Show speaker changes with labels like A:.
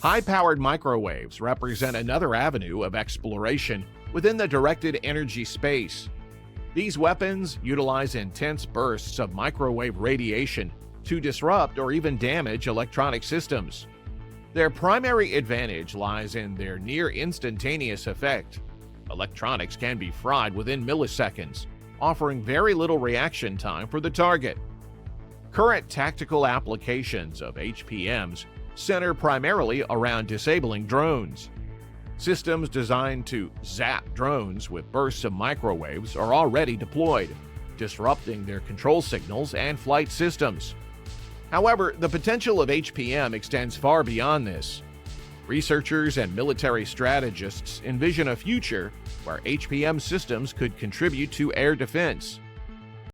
A: High-powered microwaves represent another avenue of exploration within the directed energy space. These weapons utilize intense bursts of microwave radiation to disrupt or even damage electronic systems. Their primary advantage lies in their near-instantaneous effect. Electronics can be fried within milliseconds, offering very little reaction time for the target. Current tactical applications of HPMs center primarily around disabling drones. Systems designed to zap drones with bursts of microwaves are already deployed, disrupting their control signals and flight systems. However, the potential of HPM extends far beyond this. Researchers and military strategists envision a future where HPM systems could contribute to air defense,